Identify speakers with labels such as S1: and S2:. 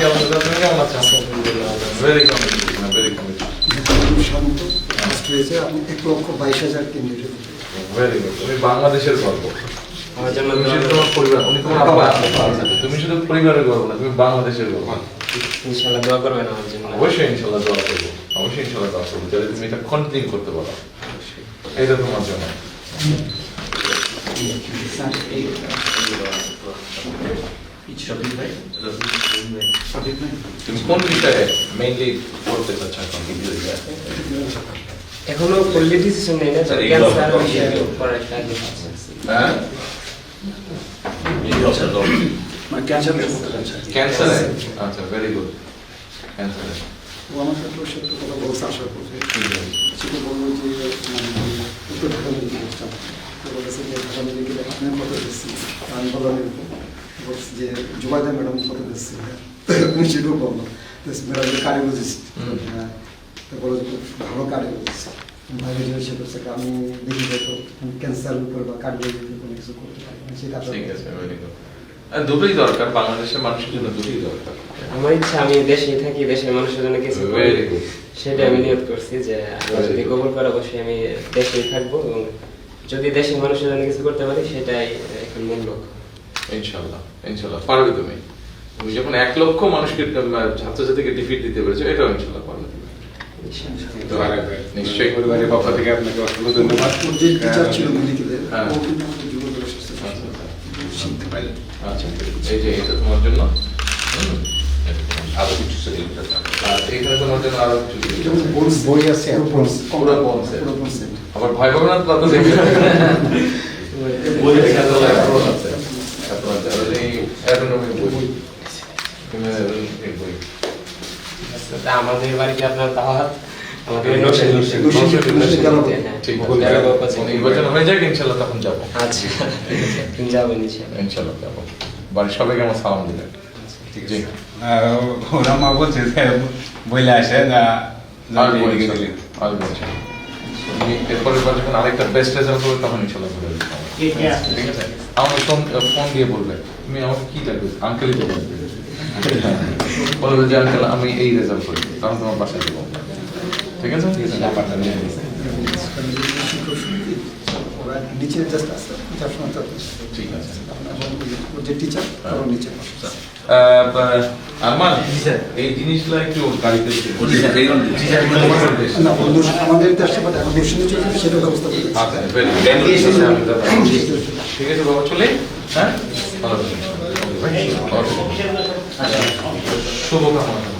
S1: আলহামদুলিল্লাহ, তুমি কেমন আছো? Very committed, very committed.
S2: শান্ত হয়েছে, আপনি 1,22,000 কেন্দ্রে।
S1: Very good. তুমি বাংলাদেশের গর্ব।
S3: আমার জন্য
S1: তুমি শুধু তোমার পরিবার, উনি তোমার আব্বা, তুমি শুধু পরিবারের গর্ব না, তুমি বাংলাদেশের গর্ব।
S3: ইনশাআল্লাহ দোয়া করবেন আমার জন্য।
S1: অবশ্যই ইনশাল্লাহ দোয়া করবো, অবশ্যই ইনশাল্লাহ দোয়া করবো, যাতে তুমি এটা কন্টিনিউ করতে পারো। এটা তোমার জন্য। তুমি কোন বিষয়ে মেইনলি পড়তে চাচ্ছ এখন?
S3: এখনো ফুললি ডিসিশন নেই না, তবে ক্যান্সার বিষয়ে পড়ার একটা আগে আছে।
S1: হ্যাঁ,
S2: মানে ক্যান্সার
S1: ক্যান্সারে। আচ্ছা, ভেরি গুড। ক্যান্সারে
S2: ও আমার সাথে ওর সাথে কথা বলছে আসার পথে, সেটা বললো যে উত্তর ঢাকা মেডিকেল স্টাফ বলেছে যে ঢাকা মেডিকেলে আপনার কথা দিচ্ছি, আমি বললাম এরকম বলছি যে জুবাইদা ম্যাডাম কথা দিচ্ছি, আমি সেটাও বললাম ম্যাডাম কার্ডিওলজিস্ট, তো বলো যে খুব ভালো কার্ডিওলজিস্ট, ভাইকে জিজ্ঞাসা করছে আমি দেখি হয়তো ক্যান্সারের উপর বা কার্ডিওলজির কোনো কিছু করতে পারি না, সেটা
S1: ঠিক আছে, ভেরি গুড। দুটোই দরকার, বাংলাদেশের মানুষের জন্য দুটোই দরকার।
S3: আমার ইচ্ছা আমি দেশেই থাকি, দেশের মানুষের জন্য কিছু করি।
S1: Very good.
S3: সেটা আমি নিয়ত করছি যে আল্লাহ যদি কবুল করে অবশ্যই আমি দেশেই থাকবো, এবং যদি দেশের মানুষের জন্য কিছু করতে পারি সেটাই এখন মূল লক্ষ্য।
S1: ইনশাল্লাহ, ইনশাল্লাহ পারবে তুমি। তুমি যখন 1 লক্ষ মানুষকে, ছাত্রছাত্রীকে ডিফিট দিতে পেরেছো, এটাও ইনশাল্লাহ পারবে তুমি। নিশ্চয়ই।
S4: পরিবারের পক্ষ থেকে আপনাকে অসংখ্য ধন্যবাদ।
S2: ওর যে টিচার ছিল মেডিকেলে,
S1: হ্যাঁ।
S2: ও কিন্তু আমাদের যুবকের অসুস্থ ছিল।
S4: শিখতে পারলেন
S1: আচ্ছা, এই যে এটা তোমার জন্য।
S4: আরো কিছু সেকেন্ড
S1: আর এখানে তোমার জন্য আরো কিছু দিই।
S2: যেমন বোনস
S4: বই আছে,
S2: পুরো বোনস,
S1: পুরো বোনস।
S2: পুরো বোনস।
S1: আবার ভাই ভগনাথ তো দেখবে। বই দেখা তো পুরো আছে। তারপর এই অ্যাটোনমি বই। এই বই।
S3: তা আমাদের বাড়িতে আপনার দাওয়াত, আমাদের
S1: ঠিক আছে। নির্বাচন হয়ে যাক ইনশাল্লাহ, তখন যাবো।
S3: আচ্ছা, তুমি যাবেন ইনশাআল্লাহ।
S1: ইনশাল্লাহ যাবো। বাড়ির সবাইকে আমার সালাম দিলেন।
S4: ঠিক
S1: জি।
S4: আছে। ওরা মা বলছে যে বইলে আসে না
S1: আসবো ইনশাল্লাহ, আসবো ইনশাল্লাহ। তুমি এরপরের বার যখন আরেকটা বেস্ট রেজাল্ট করবে তখন ইনশাল্লাহ ঘুরে আসবো। ঠিক আছে। আমাকে ফোন দিয়ে বলবে, তুমি আমাকে কি লাগবে, আঙ্কেলই তো বলবে। বলবে যে আঙ্কেল আমি এই রেজাল্ট করি, কারণ তোমার বাসায় দেবো। ঠিক আছে।
S4: ব্যাপারটা নিয়ে নিয়েছে।
S2: ওরা নিচে জাস্ট আসছে, সবসময় তাদের
S1: ঠিক আছে।
S2: ওর যে টিচার ওর নিচে
S1: আরমান, এই জিনিসগুলো একটু গাড়িতে
S2: না আমাদের দেশে বাট এখন দর্শনে চলছে সেটা ব্যবস্থা করতে
S1: ঠিক আছে বাবা, চলে। হ্যাঁ, ভালো থাকবেন। শুভকামনা।